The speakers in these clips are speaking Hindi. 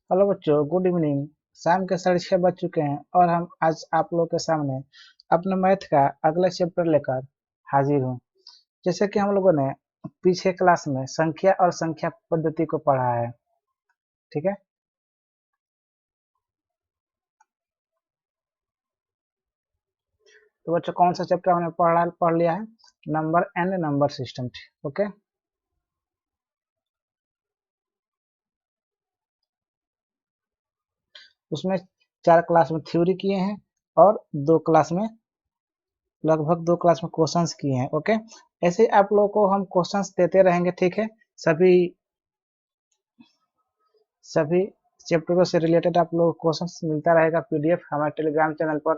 हेलो बच्चों, गुड इवनिंग। शाम के 6:30 बज चुके हैं और हम आज आप लोगों के सामने अपने मैथ का अगला चैप्टर लेकर हाजिर हूँ। जैसे कि हम लोगों ने पीछे क्लास में संख्या और संख्या पद्धति को पढ़ा है, ठीक है। तो बच्चों, कौन सा चैप्टर हमने पढ़ लिया है? Number and number system, okay. उसमें 4 क्लास में थ्योरी किए हैं और 2 क्लास में लगभग 2 क्लास में क्वेश्चंस किए हैं, ओके। ऐसे ही आप लोगों को हम क्वेश्चंस देते रहेंगे, ठीक है। सभी सभी चैप्टरों से रिलेटेड आप लोगों को क्वेश्चंस मिलता रहेगा पीडीएफ हमारे टेलीग्राम चैनल पर।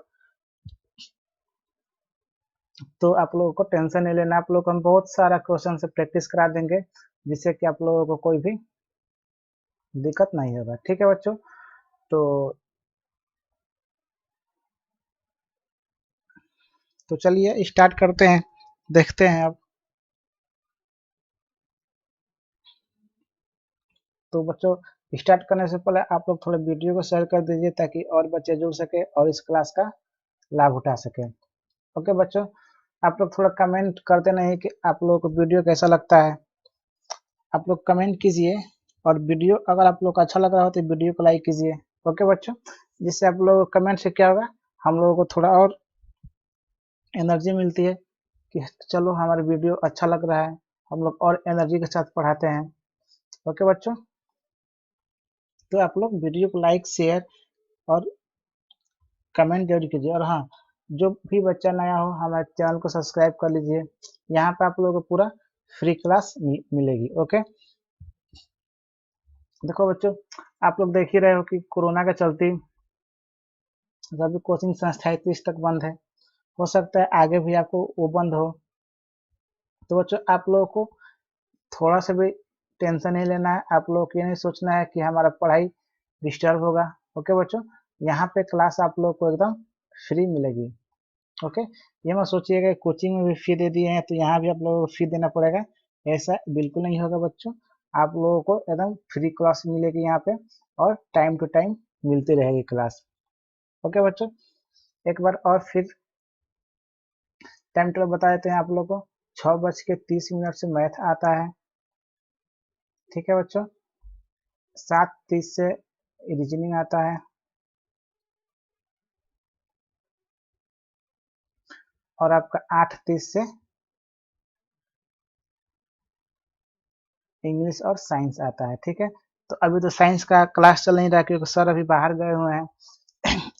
तो आप लोगों को टेंशन नहीं लेना, आप लोगों को हम बहुत सारा क्वेश्चन से प्रैक्टिस करा देंगे, जिससे कि आप लोगों को कोई भी दिक्कत नहीं होगा, ठीक है बच्चों। तो चलिए स्टार्ट करते हैं, देखते हैं अब। तो बच्चों, स्टार्ट करने से पहले आप लोग थोड़ा वीडियो को शेयर कर दीजिए, ताकि और बच्चे जुड़ सके और इस क्लास का लाभ उठा सके, ओके बच्चों। आप लोग थोड़ा कमेंट करते नहीं कि आप लोगों को वीडियो कैसा लगता है। आप लोग कमेंट कीजिए, और वीडियो अगर आप लोग को अच्छा लग रहा हो तो वीडियो को लाइक कीजिए, ओके बच्चों। जिससे आप लोगों को कमेंट से क्या होगा, हम लोगों को थोड़ा और एनर्जी मिलती है कि चलो हमारा वीडियो अच्छा लग रहा है, हम लोग और एनर्जी के साथ पढ़ाते हैं, ओके बच्चों। तो आप लोग वीडियो को लाइक, शेयर और कमेंट जरूर कीजिए। और हाँ, जो भी बच्चा नया हो हमारे चैनल को सब्सक्राइब कर लीजिए। यहाँ पे आप लोगों को पूरा फ्री क्लास मिलेगी, ओके। देखो बच्चों, आप लोग देख ही रहे हो कि कोरोना के चलते सभी कोचिंग संस्थाएं 30 तक बंद है। हो सकता है आगे भी आपको वो बंद हो। तो बच्चों, आप लोगों को थोड़ा सा भी टेंशन नहीं लेना है, आप लोगों को ये नहीं सोचना है कि हमारा पढ़ाई डिस्टर्ब होगा, ओके बच्चों। यहाँ पे क्लास आप लोगों को एकदम फ्री मिलेगी, ओके। ये मत सोचिएगा कोचिंग में भी फी दे दिए हैं तो यहाँ भी आप लोगों को फी देना पड़ेगा। ऐसा बिल्कुल नहीं होगा बच्चों। आप लोगों को एकदम फ्री क्लास मिलेगी यहाँ पे, और टाइम टू टाइम मिलती रहेगी क्लास, ओके बच्चों। एक बार और फिर टाइम टेबल बता देते हैं आप लोगों को। 6:30 से मैथ आता है, ठीक है बच्चों। 7:30 से रीजनिंग आता है, और आपका 8:30 से इंग्लिश और साइंस आता है, ठीक है। तो अभी तो साइंस का क्लास चल नहीं रहा क्योंकि सर अभी बाहर गए हुए हैं।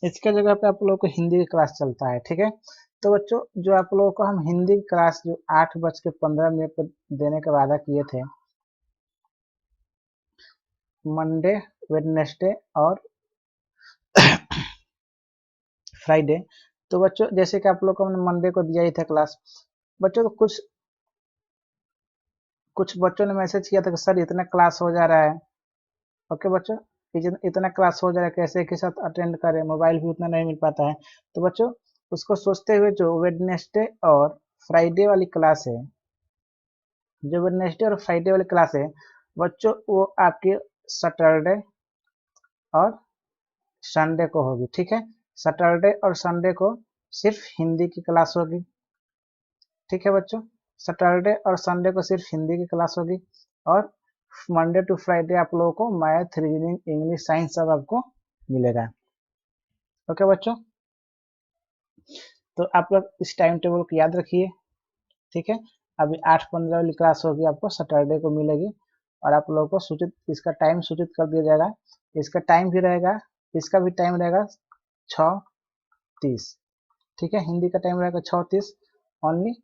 इसके जगह पे आप लोगों को हिंदी की क्लास चलता है, ठीक है। तो बच्चों, जो आप लोगों को हम हिंदी की क्लास जो 8:15 पर देने का वादा किए थे, मंडे, वेडनेसडे और फ्राइडे। तो बच्चों, जैसे कि आप लोग को हमने मंडे को दिया ही था क्लास, बच्चों तो कुछ बच्चों ने मैसेज किया था कि सर इतना क्लास हो जा रहा है, ओके बच्चों। इतना क्लास हो जा रहा है, कैसे एक ही साथ अटेंड करें, मोबाइल भी उतना नहीं मिल पाता है। तो बच्चों, उसको सोचते हुए जो वेडनेसडे और फ्राइडे वाली क्लास है, जो वेडनेसडे और फ्राइडे वाली क्लास है बच्चों, वो आपके सैटरडे और संडे को होगी, ठीक है। सैटरडे और संडे को सिर्फ हिंदी की क्लास होगी, ठीक है बच्चों। सैटरडे और संडे को सिर्फ हिंदी की क्लास होगी, और मंडे टू फ्राइडे आप लोगों को मैथ, रीजनिंग, इंग्लिश, साइंस सब आपको मिलेगा, ओके बच्चों। तो आप लोग इस टाइम टेबल को याद रखिए, ठीक है। अभी 8:15 वाली क्लास होगी, आपको सैटरडे को मिलेगी, और आप लोगों को सूचित इसका टाइम सूचित कर दिया जाएगा। इसका टाइम भी रहेगा, इसका भी टाइम रहेगा 6:30, ठीक है। हिंदी का टाइम रहेगा 6:30 ओनली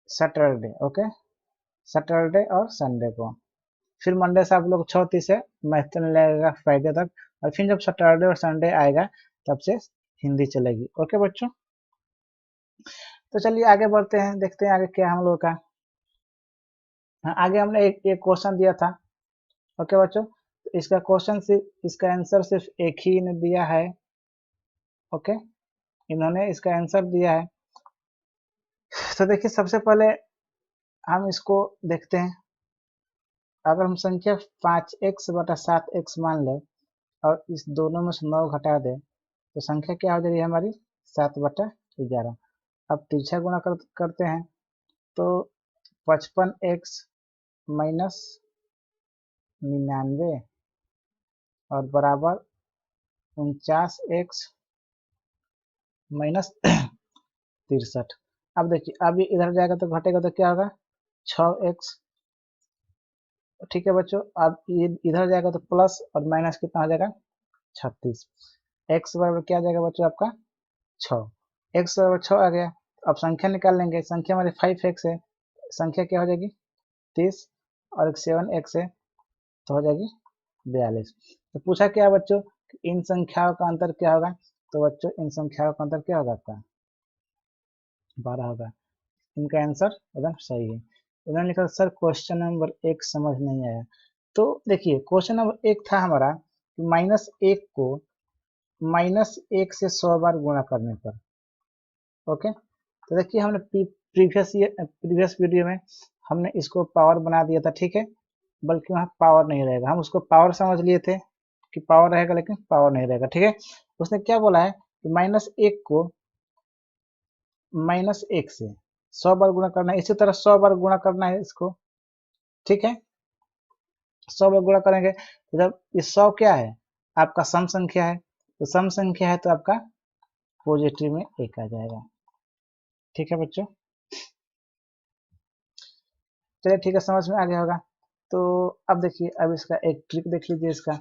सैटरडे, ओके। सैटरडे और संडे को। फिर मंडे से आप लोग 6:30 से मैथ चलने लगेगा फ्राइडे तक, और फिर जब सैटरडे और संडे आएगा तब से हिंदी चलेगी, ओके बच्चों। तो चलिए आगे बढ़ते हैं, देखते हैं आगे क्या है हम लोग का। हाँ, आगे हमने एक क्वेश्चन दिया था, ओके बच्चों। तो इसका क्वेश्चन सिर्फ, इसका आंसर सिर्फ एक ही ने दिया है, ओके। इन्होंने इसका आंसर दिया है। तो देखिए, सबसे पहले हम इसको देखते हैं। अगर हम संख्या 5x बटा 7x मान लें और इस दोनों में से 9 घटा दें तो संख्या क्या हो जाएगी हमारी 7/11। अब तिरछा गुणा करते हैं तो 55x माइनस 99 और बराबर 49x माइनस 63। अब देखिए अब ये इधर जाएगा तो घटेगा तो क्या होगा 6x। ठीक है बच्चों, अब ये इधर जाएगा तो प्लस और माइनस कितना हो जाएगा 36। x बराबर क्या आ जाएगा बच्चों आपका 6। x बराबर 6 आ गया। अब संख्या निकाल लेंगे, संख्या हमारी 5x है, संख्या क्या हो जाएगी 30 और एक 7x है तो हो जाएगी 42। तो पूछा क्या बच्चों इन संख्याओं का अंतर क्या होगा, तो बच्चों इन संख्याओं का अंतर क्या होगा आपका 12 होगा। इनका आंसर एकदम सही है। उन्होंने लिखा सर क्वेश्चन नंबर 1 समझ नहीं आया। तो देखिए क्वेश्चन नंबर 1 था हमारा -1 को -1 से 100 बार गुणा करने पर। ओके, तो देखिए हमने प्रीवियस वीडियो में हमने इसको पावर बना दिया था, ठीक है, बल्कि वहाँ पावर नहीं रहेगा, हम उसको पावर समझ लिए थे कि पावर रहेगा लेकिन पावर नहीं रहेगा। ठीक है, उसने क्या बोला है कि -1 को -1 से 100 बार गुणा करना है, इसी तरह 100 बार गुणा करना है इसको। ठीक है, 100 बार गुणा करेंगे तो जब ये 100 क्या है आपका सम संख्या है, तो सम संख्या है तो आपका पॉजिटिव में 1 आ जाएगा। ठीक है बच्चों, चलिए ठीक है, समझ में आ गया होगा। तो अब देखिए अब इसका एक ट्रिक देख लीजिए इसका।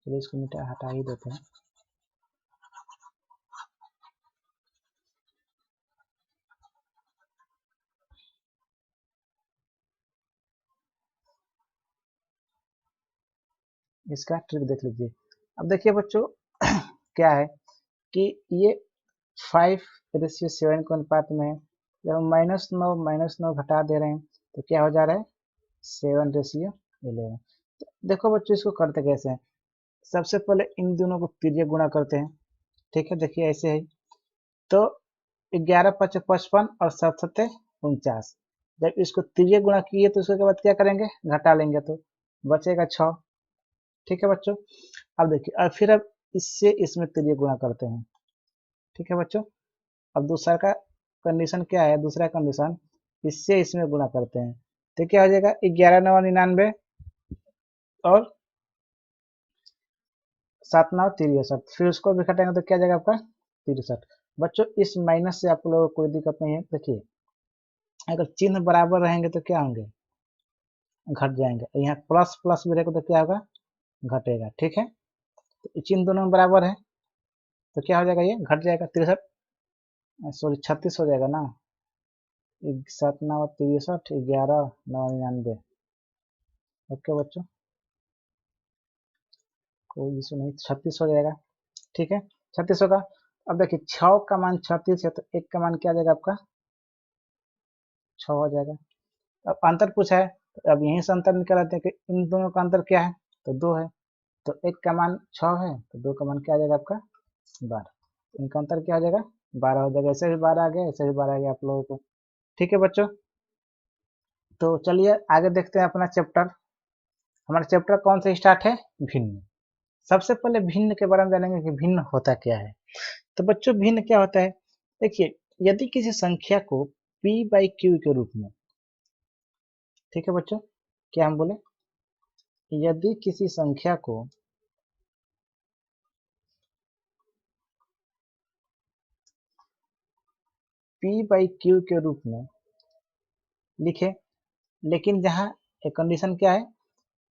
चलिए इसको मिटा हटा ही देते हैं। इसका ट्रिक देख लीजिए। अब देखिए बच्चों क्या है कि ये 5:7 के अनुपात में है। जब हम -9 घटा दे रहे हैं तो क्या हो जा रहा है 7:11। तो देखो बच्चों इसको करते कैसे हैं, सबसे पहले इन दोनों को तिर्यक गुणा करते हैं। ठीक है, देखिए ऐसे है तो 11×5 = 55 और 7×7 = 49। जब इसको तिर्यक गुणा किए तो उसके बाद क्या करेंगे घटा लेंगे तो बचेगा 6। ठीक है बच्चों, अब देखिए अब फिर अब इससे इसमें तिर्यक गुणा करते हैं। ठीक है बच्चों, अब दूसरा का कंडीशन क्या है, दूसरा कंडीशन इससे इसमें गुणा करते हैं तो क्या हो जाएगा 11×9 = 99 और 7×9 = 63। फिर उसको भी घटाएंगे तो क्या जाएगा आपका 63। बच्चों इस माइनस से आप लोगों को कोई दिक्कत नहीं है। देखिए अगर चिन्ह बराबर रहेंगे तो क्या होंगे घट जाएंगे, यहाँ प्लस प्लस भी रहेगा तो क्या होगा घटेगा। ठीक है, तो चिन्ह दोनों में बराबर है तो क्या हो जाएगा ये घट जाएगा 63, सॉरी 36 हो जाएगा ना, 7×9 = 63, 11×9 = 99। ओके बच्चों, कोई इशू नहीं, 36 हो जाएगा। ठीक है, 36 होगा। अब देखिए 6 का मान 36 है तो 1 का मान क्या आ जाएगा आपका 6 हो जाएगा। अब अंतर पूछा है तो अब यहीं से अंतर निकाल आते हैं कि इन दोनों का अंतर क्या है तो 2 है, तो 1 का मान 6 है तो 2 का मान क्या आ जाएगा आपका 12। इनका अंतर क्या हो जाएगा 12 हो जाएगा। ऐसे भी 12 आ गया, ऐसे भी 12 आ गया आप लोगों को। ठीक है बच्चों, तो चलिए आगे देखते हैं अपना चैप्टर। हमारा चैप्टर कौन से स्टार्ट है भिन्न। सबसे पहले भिन्न के बारे में जानेंगे कि भिन्न होता क्या है। तो बच्चों भिन्न क्या होता है, देखिए यदि किसी संख्या को p/q के रूप में, ठीक है बच्चों, क्या हम बोले यदि किसी संख्या को p/q के रूप में लिखे, लेकिन जहाँ एक कंडीशन क्या है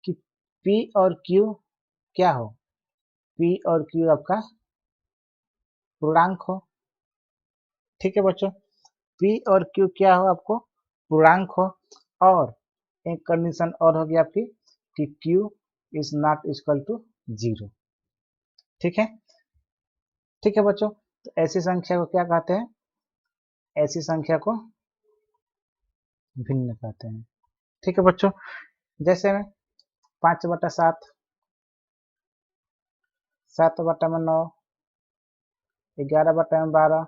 कि p और q क्या हो, p और q आपका पूर्णांक हो। ठीक है बच्चों, p और q क्या हो आपको पूर्णांक हो, और एक कंडीशन और होगी आपकी कि q ≠ 0। ठीक है, ठीक है बच्चों, तो ऐसी संख्या को क्या कहते हैं, ऐसी संख्या को भिन्न कहते हैं। ठीक है बच्चों, जैसे में 5/7, 7/9, 11/12,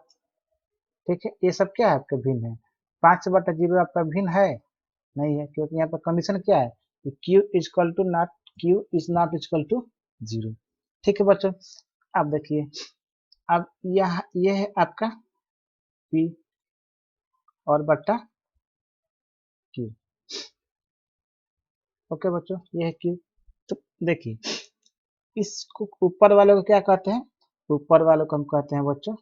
ठीक है, ये सब क्या है आपका भिन्न है। 5/0 आपका भिन्न है नहीं है, क्योंकि यहाँ पर कंडीशन क्या है कि Q is not equal to 0। ठीक है बच्चों, अब देखिए, अब ये है आपका पी और बट्टा क्यू। ओके बच्चों, ये है क्यू। तो देखिए, इसको ऊपर वाले को क्या कहते हैं, ऊपर वाले को हम कहते हैं बच्चों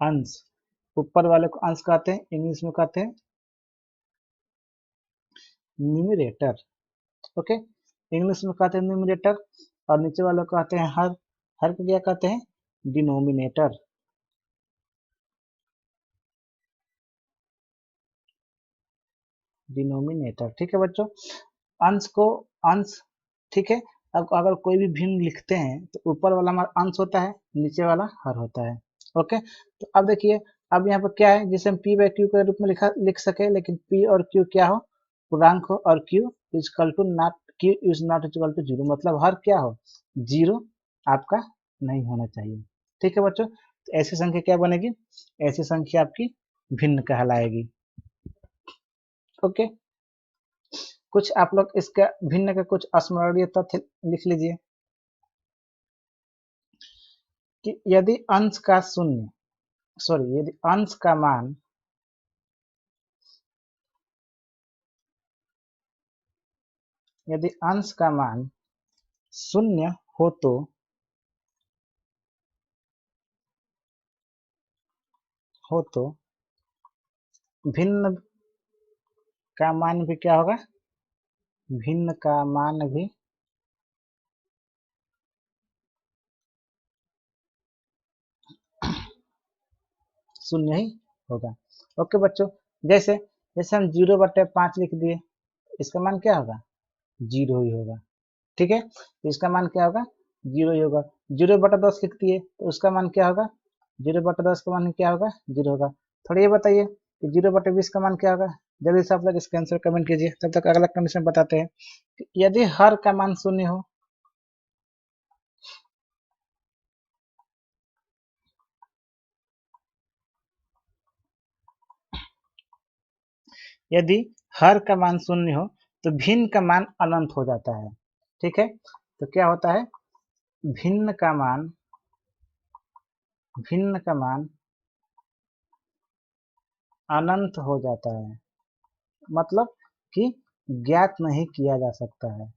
अंश। ऊपर वाले को अंश कहते हैं, इंग्लिश में कहते हैं न्यूमरेटर। ओके, इंग्लिश में कहते हैं न्यूमरेटर, और नीचे वाले को कहते हैं हर। हर को क्या कहते हैं, डिनोमिनेटर। डिनोमिनेटर, ठीक है बच्चों। अंश को अंश, ठीक है। अब अगर कोई भी भिन्न लिखते हैं तो ऊपर वाला हमारा अंश होता है, नीचे वाला हर होता है। ओके, तो अब देखिए, अब यहाँ पर क्या है जिसे हम पी बाई क्यू के रूप में लिख सके, लेकिन पी और क्यू क्या हो, पूर्णांक हो, और Q is not equal to 0, मतलब हर क्या हो, 0 आपका नहीं होना चाहिए। ठीक है बच्चों, तो ऐसी संख्या क्या बनेगी, ऐसी संख्या आपकी भिन्न कहलाएगी। ओके, कुछ आप लोग इसका भिन्न का कुछ स्मरणीय तथ्य लिख लीजिए कि यदि अंश का शून्य, सॉरी, यदि अंश का मान यदि अंश का मान शून्य हो तो भिन्न का मान भी क्या होगा, भिन्न का मान भी शून्य ही होगा। ओके बच्चों, जैसे जैसे हम 0/5 लिख दिए, इसका मान क्या होगा, 0 ही होगा। ठीक है, तो इसका मान क्या होगा, 0 ही होगा। 0/10 लिख दिए तो उसका मान क्या होगा, 0/10 का मान क्या होगा, 0 होगा। थोड़ा ये बताइए कि 0/20 का मान क्या होगा। जल्दी से आप लोग इसका आंसर कमेंट कीजिए, तब तक अगला कंडीशन बताते हैं कि यदि हर का मान शून्य हो, यदि हर का मान शून्य हो तो भिन्न का मान अनंत हो जाता है। ठीक है, तो क्या होता है, भिन्न का मान भिन्न का मान अनंत हो जाता है, मतलब कि ज्ञात नहीं किया जा सकता है।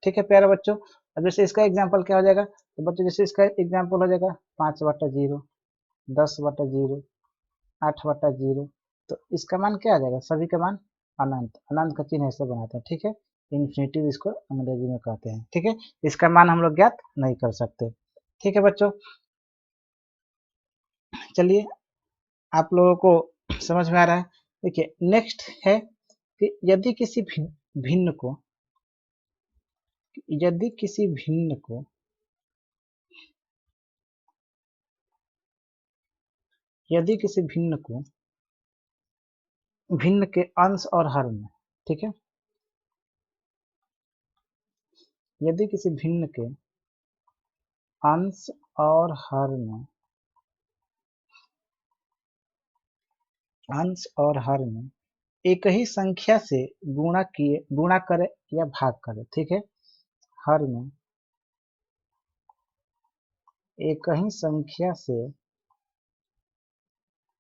ठीक है प्यारे बच्चों, अब जैसे इसका एग्जाम्पल क्या हो जाएगा, तो बच्चों जैसे इसका एग्जाम्पल हो जाएगा 5/0, 10/0, 8/0, तो इसका मान क्या आ जाएगा, सभी का मान अनंत। अनंत का चिन्ह ऐसे बनाते हैं, ठीक है, इन्फिनिटिव इसको अंग्रेजी में कहते हैं। ठीक है, इसका मान हम लोग ज्ञात नहीं कर सकते। ठीक है बच्चों, चलिए, आप लोगों को समझ में आ रहा है। देखिए, नेक्स्ट है कि यदि किसी भिन्न को यदि किसी भिन्न को यदि किसी भिन्न के अंश और हर में, ठीक है, यदि किसी भिन्न के अंश और हर में एक ही संख्या से गुणा करे या भाग करे। ठीक है, हर में एक ही संख्या से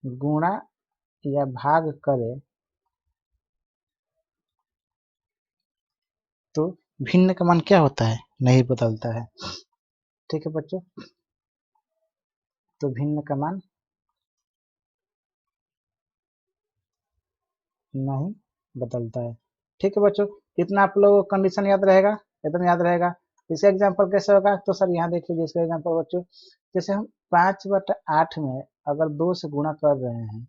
गुणा या भाग करे तो भिन्न का मान क्या होता है, नहीं बदलता है। ठीक है बच्चों, तो भिन्न का मान नहीं बदलता है। ठीक है बच्चों, इतना आप लोगों को कंडीशन याद रहेगा, इतना याद रहेगा। इसका एग्जाम्पल कैसे होगा, तो सर यहाँ देख लीजिए इसका एग्जाम्पल बच्चों। जैसे हम 5/8 में अगर 2 से गुणा कर रहे हैं,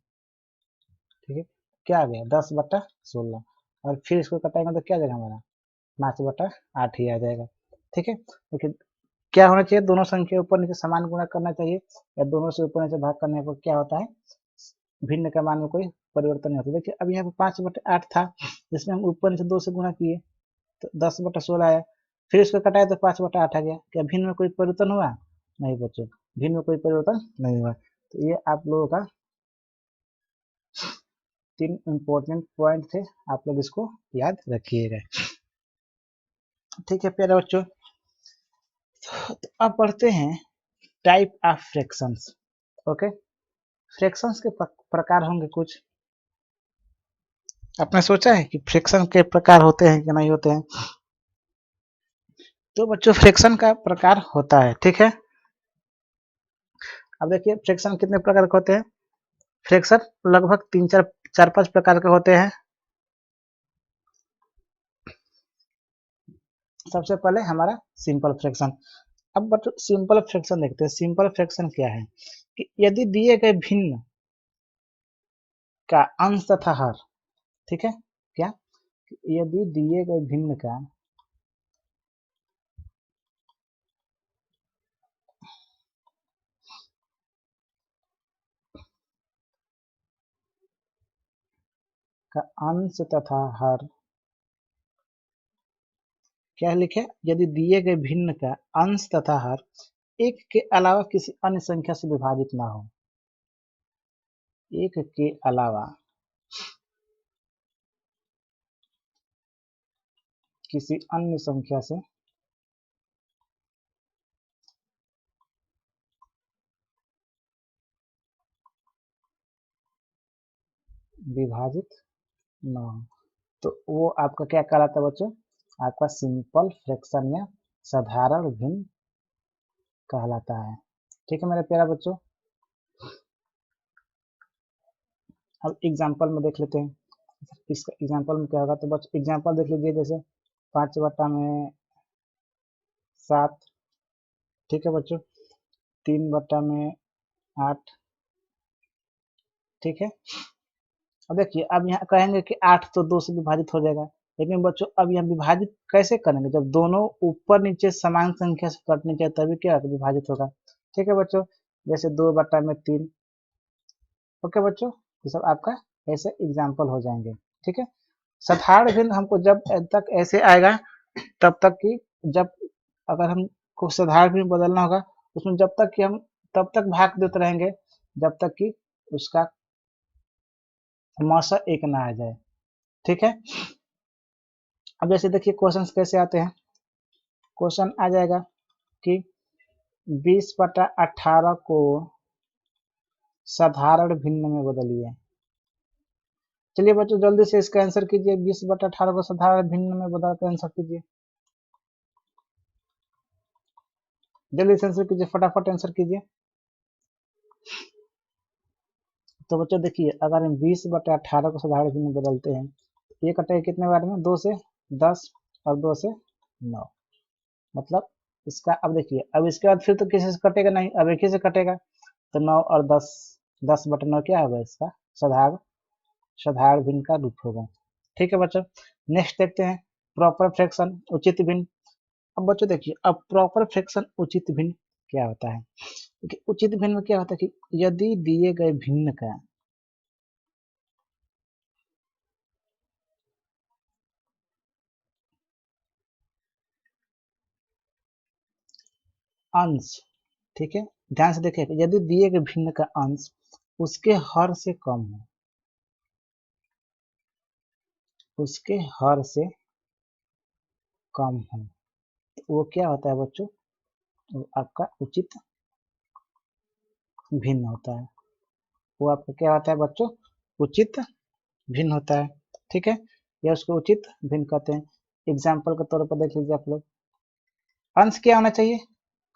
ठीक है, क्या आ गया, 10/16, और फिर इसको कटाएंगे तो क्या आ जाएगा हमारा, 5/8 ही आ जाएगा। ठीक है, लेकिन क्या होना चाहिए, दोनों संख्या ऊपर नीचे समान गुणा करना चाहिए, या दोनों से ऊपर नीचे भाग करने पर क्या होता है, भिन्न का मान में कोई परिवर्तन नहीं होता। देखिए, अब यहाँ पे 5/8 था, जिसमें हम ऊपर नीचे 2 से गुणा किए तो 10/16 आया। फिर इसको घटाए तो 5/8 आ गया। क्या भिन्न में कोई परिवर्तन हुआ? नहीं बच्चों, भिन्न में कोई परिवर्तन नहीं हुआ। तो ये आप लोगों का 3 इंपॉर्टेंट पॉइंट थे, आप लोग इसको याद रखिएगा। ठीक है प्यारे बच्चों, तो अब पढ़ते हैं type of fractions. Okay, fractions के प्रकार होंगे कुछ। आपने सोचा है कि फ्रैक्शन के प्रकार होते हैं कि नहीं होते हैं? तो बच्चों फ्रैक्शन का प्रकार होता है, ठीक है। अब देखिए फ्रैक्शन कितने प्रकार के होते हैं। फ्रैक्शन लगभग 3-4-5 प्रकार के होते हैं। सबसे पहले हमारा सिंपल फ्रैक्शन। अब बच्चों सिंपल फ्रैक्शन देखते हैं। सिंपल फ्रैक्शन क्या है कि यदि दिए गए भिन्न का अंश तथा हर, ठीक है, क्या यदि दिए गए भिन्न का अंश तथा हर, क्या लिखे, यदि दिए गए भिन्न का अंश तथा हर एक के अलावा किसी अन्य संख्या से विभाजित ना हो, एक के अलावा किसी अन्य संख्या से विभाजित ना हो, तो वो आपका क्या कहलाता है बच्चों? आपका सिंपल फ्रैक्शन या साधारण भिन्न कहलाता है। ठीक है मेरे प्यारे बच्चों, अब एग्जांपल में देख लेते हैं। इसका एग्जांपल में क्या होगा, तो बच्चों एग्जांपल देख लीजिए, जैसे 5/7, ठीक है बच्चों, 3/8, ठीक है। अब देखिए अब यहाँ कहेंगे कि 8 तो 2 से विभाजित हो जाएगा, लेकिन बच्चों अब यहाँ विभाजित कैसे करेंगे? जब दोनों ऊपर नीचे समान संख्या से कटने चाहिए तभी क्या विभाजित होगा। ठीक है बच्चों, जैसे 2/3। ओके बच्चों, ये सब आपका ऐसे एग्जाम्पल हो जाएंगे। ठीक है, साधारण भिन्न हमको जब तक ऐसे आएगा तब तक कि जब अगर हमको साधारण भिन्न बदलना होगा उसमें जब तक कि हम तब तक भाग देते रहेंगे जब तक कि उसका मौसा एक ना आ जाए। ठीक है, अब जैसे देखिए क्वेश्चंस कैसे आते हैं। क्वेश्चन आ जाएगा कि 20/18 को साधारण भिन्न में बदलिए। चलिए बच्चों जल्दी से इसका आंसर कीजिए, 20/18 को साधारण भिन्न में बदल कर आंसर कीजिए, जल्दी से आंसर कीजिए, फटाफट आंसर कीजिए। तो बच्चों देखिए अगर हम 20/18 को साधारण भिन्न में बदलते हैं, ये कटेगा कितने बार में? 2 से 10 और 2 से 9, मतलब इसका अब देखिए अब इसके बाद फिर तो किसी से कटेगा नहीं, अब एक ही से कटेगा, तो 9 और 10, 10/9 क्या होगा? इसका साधारण भिन्न का रूप होगा। ठीक है बच्चों, नेक्स्ट देखते हैं प्रॉपर फ्रैक्शन उचित भिन्न। अब बच्चों देखिए अब प्रॉपर फ्रैक्शन उचित भिन्न क्या होता है? क्योंकि उचित भिन्न में क्या होता है कि यदि दिए गए भिन्न का अंश, ठीक है, ध्यान से देखिए, यदि दिए गए भिन्न का अंश उसके हर से कम हो, उसके हर से कम हो, तो वो क्या होता है बच्चों? वो आपका उचित भिन्न होता है। वो आपका क्या होता है बच्चों? उचित भिन्न होता है। ठीक है, या उसको उचित भिन्न कहते हैं। एग्जाम्पल के तौर पर देख लीजिए आप लोग, अंश क्या होना चाहिए?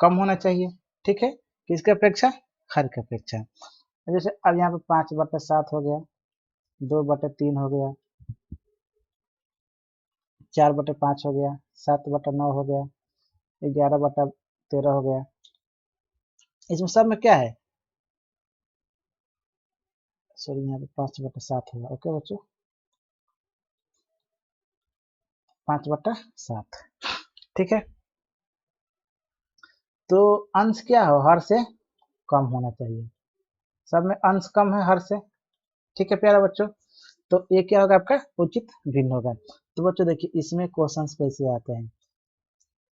कम होना चाहिए। ठीक है, किसके अपेक्षा? हर की अपेक्षा। जैसे अब यहाँ पे 5/7 हो गया, 2/3 हो गया, 4/5 हो गया, 7/9 हो गया, 11/13 हो गया। इसमें सब में क्या है? सॉरी यहाँ पे 5/7 होगा। ओके बच्चों, 5/7, ठीक है। तो अंश क्या हो? हर से कम होना चाहिए। सब में अंश कम है हर से। ठीक है प्यारा बच्चों, तो ये क्या होगा? आपका उचित भिन्न होगा। तो बच्चों देखिए इसमें क्वेश्चंस कैसे आते हैं।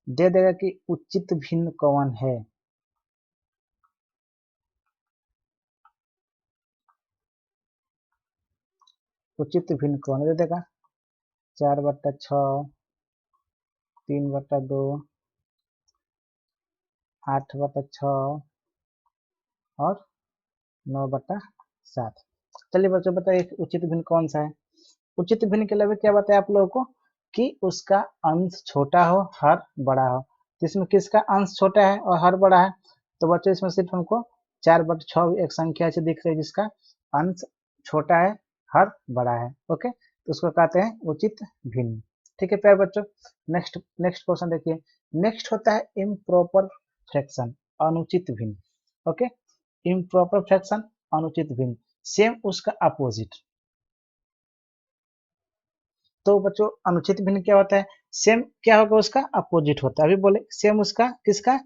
दे देगा कि उचित भिन्न कौन है। उचित भिन्न कौन है दे देगा 4/6, 3/2, 8/6 और 9/7। चलिए बच्चों बताइए उचित भिन्न कौन सा है। उचित भिन्न के लिए क्या बताया आप लोगों को कि उसका अंश छोटा हो हर बड़ा हो। तो इसमें किसका अंश छोटा है और हर बड़ा है, तो बच्चों इसमें सिर्फ हमको 4/6 एक संख्या से दिख रही है जिसका अंश छोटा है हर बड़ा है। ओके, तो उसको कहते हैं उचित भिन्न। ठीक है प्यारे बच्चों, नेक्स्ट नेक्स्ट क्वेश्चन देखिए। नेक्स्ट होता है इम्प्रॉपर फ्रैक्शन, अनुचित भिन्न। ओके, इम्प्रॉपर फ्रैक्शन अनुचित भिन्न, सेम उसका अपोजिट। तो बच्चों अनुचित भिन्न क्या होता है, सेम क्या होगा उसका अपोजिट होता है। अभी बोले सेम उसका किसका,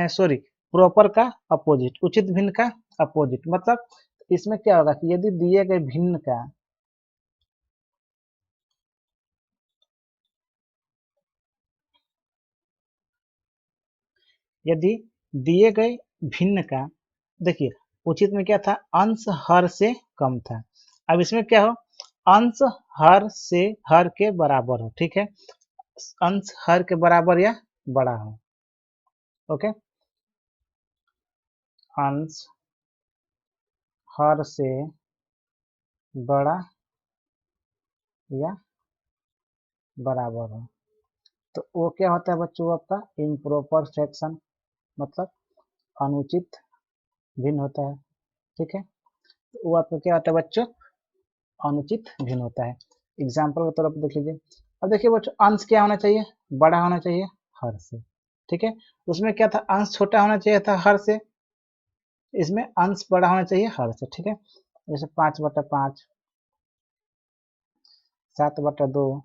सॉरी प्रॉपर का अपोजिट, उचित भिन्न का अपोजिट। मतलब इसमें क्या होगा कि यदि दिए गए भिन्न का यदि दिए गए भिन्न का, देखिए उचित में क्या था, अंश हर से कम था। अब इसमें क्या हो, अंश हर से हर के बराबर हो। ठीक है, अंश हर के बराबर या बड़ा हो। ओके, अंश हर से बड़ा या बराबर हो, तो वो क्या होता है बच्चों आपका इम्प्रॉपर फ्रैक्शन, मतलब अनुचित भिन्न होता है। ठीक है, तो वो आपका क्या होता है बच्चों, अनुचित भिन्न होता है। एग्जाम्पल के तौर पर देख लीजिए। अब देखिए बच्चों अंश क्या होना चाहिए, बड़ा होना चाहिए हर से। ठीक है, उसमें क्या था, अंश छोटा होना चाहिए था हर से, इसमें अंश बड़ा होना चाहिए हर से। ठीक है, जैसे 5/5, 7/2,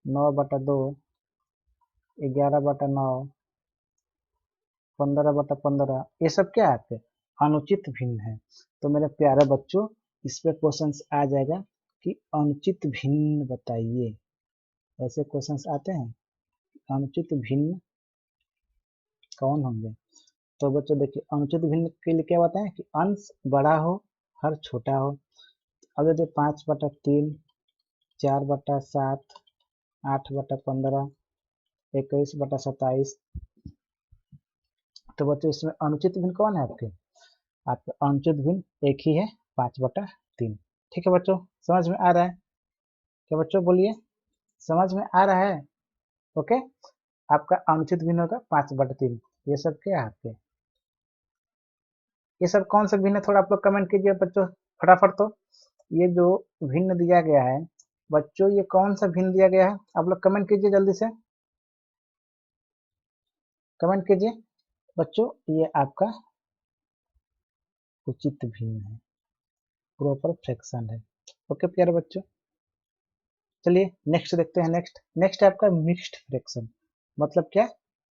9/2, 11/9, 15/15, ये सब क्या है आपके अनुचित भिन्न है। तो मेरे प्यारे बच्चों इस पे क्वेश्चन आ जाएगा कि अनुचित भिन्न बताइए, ऐसे क्वेश्चंस आते हैं, अनुचित भिन्न कौन होंगे। तो बच्चों देखिए अनुचित भिन्न के लिए क्या बताएं कि अंश बड़ा हो हर छोटा हो। अब देखिए 5/3, 4/7, 8/15, 21/27। तो बच्चों इसमें अनुचित भिन्न कौन है आपके अनुचित भिन्न एक ही है, 5/3। ठीक है बच्चों, समझ में आ रहा है क्या बच्चों, बोलिए समझ में आ रहा है। ओके, आपका अनुचित भिन्न होगा 5/3। ये सब क्या है आपके, ये सब कौन सा भिन्न है, थोड़ा आप लोग कमेंट कीजिए बच्चों फटाफट। तो ये जो भिन्न दिया गया है बच्चों, ये कौन सा भिन्न दिया गया है, आप लोग कमेंट कीजिए जल्दी से, कमेंट कीजिए बच्चों। ये आपका उचित भिन्न है, प्रॉपर फ्रैक्शन है। ओके प्यारे बच्चों, चलिए नेक्स्ट देखते हैं। नेक्स्ट नेक्स्ट है आपका मिक्स्ड फ्रैक्शन, मतलब क्या,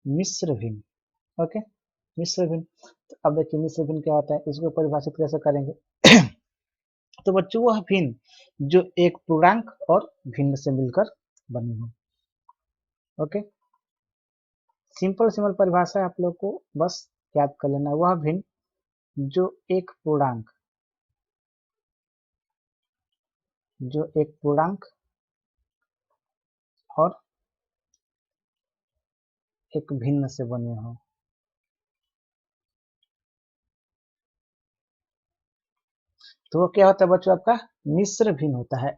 मिश्र भिन्न। ओके, मिश्र भिन्न। तो अब देखिए मिश्र भिन्न क्या होता है, इसको परिभाषित कैसे करेंगे। तो बच्चों वह भिन्न जो एक पूर्णांक और भिन्न से मिलकर बनी हो। ओके, सिंपल सिंपल परिभाषा है, आप लोग को बस याद कर लेना। वह भिन्न जो एक पूर्णांक, जो एक पूर्णांक और एक भिन्न से बने हो। तो वो क्या होता है बच्चों, आपका मिश्र भिन्न होता है।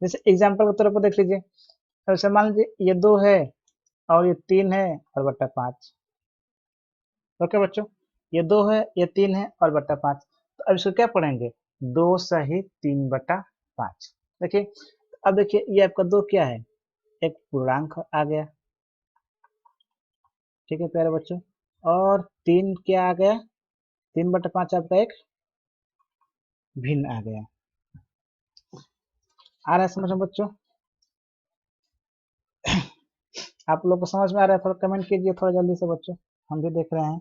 जैसे एग्जाम्पल के तौर पर देख लीजिए, जैसे मान लीजिए ये 2 है और ये 3 है और बट्टा 5। ओके बच्चों, ये 2 है, ये 3 है और बट्टा 5। तो अब इसको क्या पढ़ेंगे, 2 सही 3/5। देखिए, अब देखिए ये आपका 2 क्या है, एक पूर्णांक आ गया। ठीक है प्यारे बच्चों, और 3 क्या आ गया, 3/5 आपका एक भिन्न आ गया। आ रहा है समझ में बच्चों, आप लोग को समझ में आ रहा है, थोड़ा कमेंट कीजिए थोड़ा जल्दी से बच्चों, हम भी देख रहे हैं।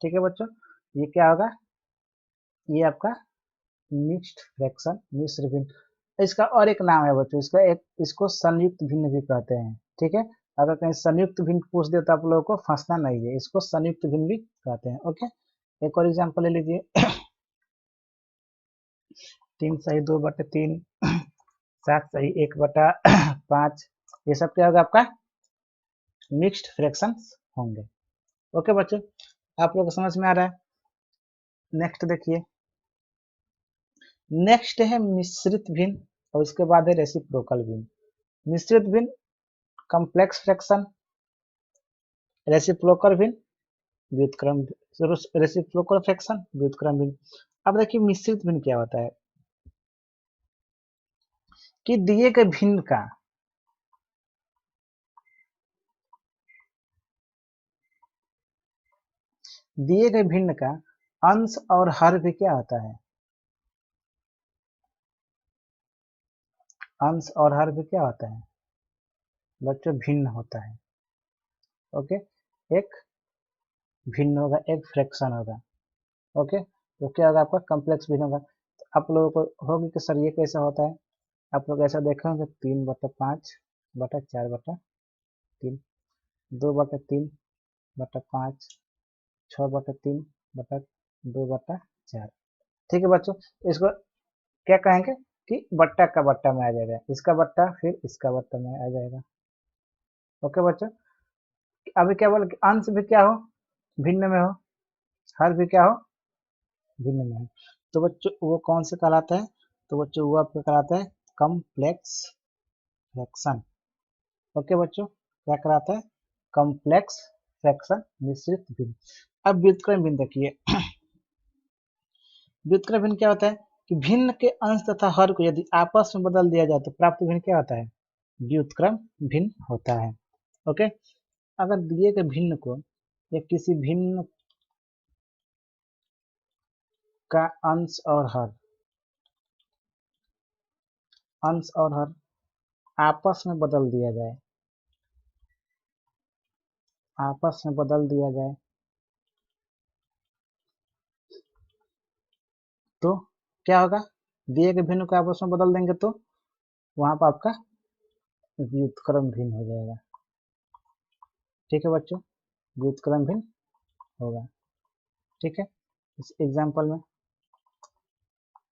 ठीक है बच्चों, ये क्या होगा, ये आपका मिक्स्ड फ्रैक्शन मिश्र भिन्न। इसका और एक नाम है बच्चों, इसका एक इसको संयुक्त भिन्न भी कहते हैं। ठीक है, अगर कहीं संयुक्त भिन्न पूछ दे तो आप लोगों को फंसना नहीं है, इसको संयुक्त भिन्न भी कहते हैं। ओके, एक और एग्जांपल ले लीजिए। 3/2/3, 7/1/5, ये सब क्या होगा आपका मिक्स्ड फ्रैक्शंस होंगे। ओके बच्चों, आप लोग को समझ में आ रहा है। नेक्स्ट देखिए, नेक्स्ट है मिश्रित भिन्न और उसके बाद है रेसिप्रोकल भिन्न। मिश्रित भिन्न कॉम्प्लेक्स फ्रैक्शन, रेसिप्रोकल भिन्न व्युत्क्रम, रेसिप्रोकल फ्रैक्शन व्युत्क्रम भिन्न। अब देखिए मिश्रित भिन्न क्या होता है कि दिए गए भिन्न का अंश और हर भी क्या होता है, अंश और हर भी क्या होता है बच्चों, भिन्न होता है। ओके, एक भिन्न होगा, एक फ्रैक्शन होगा। ओके, तो क्या होगा आपका कॉम्प्लेक्स भिन्न होगा। तो आप लोगों को होगी कि सर ये कैसा होता है, आप लोग ऐसा देखे होंगे 3/5/4/3, 2/3/5, 6/3/2/4। ठीक है बच्चों, इसको क्या कहेंगे कि बट्टा का बट्टा में आ जाएगा, इसका बट्टा फिर इसका बट्टा में आ जाएगा। ओके बच्चों, अभी क्या बोले कि अंश भी क्या हो भिन्न में हो, हर भी क्या हो भिन्न में हो। तो बच्चों वो कौन से कहलाता है, तो बच्चों वो आपको कहलाता है कॉम्प्लेक्स फ्रैक्शन। ओके बच्चों, क्या कहलाता है कॉम्प्लेक्स फ्रैक्शन मिश्रित भिन्न। अब व्युत्क्रम भिन्न देखिए। व्युत्क्रम भिन्न क्या होता है कि भिन्न के अंश तथा हर को यदि आपस में बदल दिया जाए तो प्राप्त भिन्न क्या होता है, व्युत्क्रम भिन्न होता है। ओके, अगर दिए गए भिन्न को या किसी भिन्न का अंश और हर आपस में बदल दिया जाए, आपस में बदल दिया जाए तो क्या होगा, दिए गए भिन्न को आपस में बदल देंगे तो वहां पर आपका व्युत्क्रम भिन्न हो जाएगा। ठीक है बच्चों, व्युत्क्रम भिन्न होगा। ठीक है, इस एग्जाम्पल में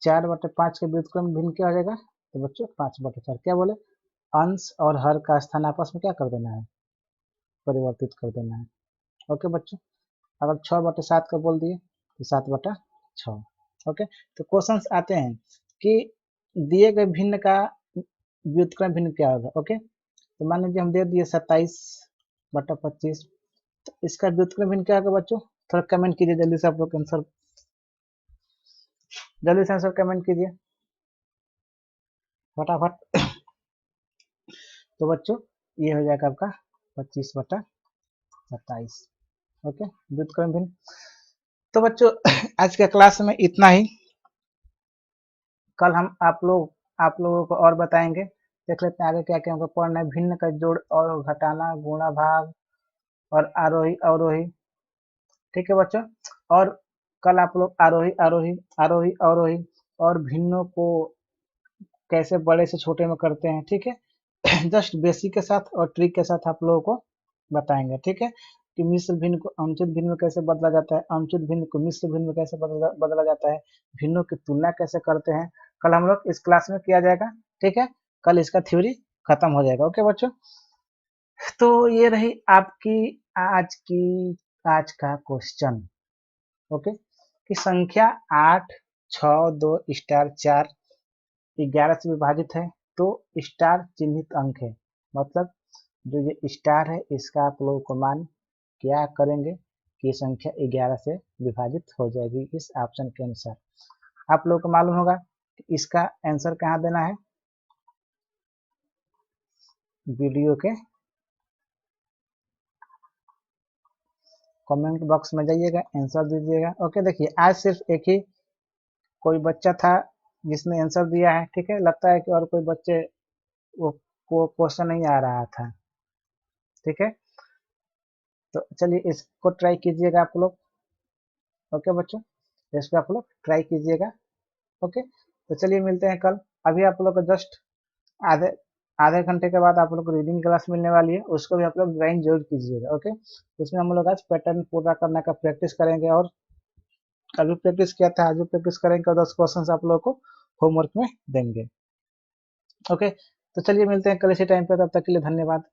4/5 का व्युत्क्रम भिन्न क्या हो जाएगा, तो बच्चों 5/4। क्या बोले, अंश और हर का स्थान आपस में क्या कर देना है, परिवर्तित कर देना है। ओके बच्चों, अगर 6/7 का बोल दिए तो 7/6। ओके, तो क्वेश्चंस आते हैं कि दिए गए भिन्न का व्युत्क्रम भिन्न क्या होगा। ओके, तो मान लीजिए हम दे दिए 27/25, तो इसका व्युत्क्रम भिन्न क्या होगा बच्चों, थोड़ा कमेंट कीजिए जल्दी से, आप लोग आंसर जल्दी से आंसर कमेंट कीजिए फटाफट। तो बच्चों ये हो जाएगा आपका 25/27। ओके, व्युत्क्रम भिन्न। तो बच्चों आज के क्लास में इतना ही, कल हम आप लोगों को और बताएंगे। देख लेते हैं आगे क्या क्या हमको पढ़ना है। भिन्न का जोड़ और घटाना, गुणा भाग और आरोही अवरोही। ठीक है बच्चों, और कल आप लोग आरोही आरोही आरोही अवरोही और भिन्नों को कैसे बड़े से छोटे में करते हैं। ठीक है, जस्ट बेसिक के साथ और ट्रिक के साथ आप लोगों को बताएंगे। ठीक है, कि मिश्र भिन्न को अनुचित भिन्न में कैसे बदला जाता है, अनुचित भिन्न को मिश्र भिन्न में कैसे बदला जाता है, भिन्नों की तुलना कैसे करते हैं, कल हम लोग इस क्लास में किया जाएगा। ठीक है, कल इसका थ्योरी खत्म हो जाएगा। ओके बच्चों, तो ये रही आपकी आज का क्वेश्चन। ओके, कि संख्या 8, 6, 2 स्टार 4 11 से विभाजित है तो स्टार चिन्हित अंक है, मतलब जो ये स्टार है इसका आप लोगों को मान क्या करेंगे कि संख्या 11 से विभाजित हो जाएगी इस ऑप्शन के अनुसार। आप लोगों को मालूम होगा कि इसका आंसर कहाँ देना है, वीडियो के कमेंट बॉक्स में जाइएगा, आंसर दीजिएगा। ओके, देखिए आज सिर्फ एक ही कोई बच्चा था जिसने आंसर दिया है। ठीक है, लगता है कि और कोई बच्चे वो क्वेश्चन नहीं आ रहा था। ठीक है, तो चलिए इसको ट्राई कीजिएगा आप लोग। ओके बच्चों, तो इस पर आप लोग ट्राई कीजिएगा। ओके, तो चलिए मिलते हैं कल। अभी आप लोग को जस्ट आधे आधे घंटे के बाद आप लोग को रीडिंग क्लास मिलने वाली है, उसको भी आप लोग ज्वाइन जरूर कीजिएगा। ओके, इसमें हम लोग आज पैटर्न पूरा करने का प्रैक्टिस करेंगे, और कल भी प्रैक्टिस किया था, आज भी प्रैक्टिस करेंगे, और 10 क्वेश्चन आप लोग को होमवर्क में देंगे। ओके, तो चलिए मिलते हैं कल इसी टाइम पे, तब तक के लिए धन्यवाद।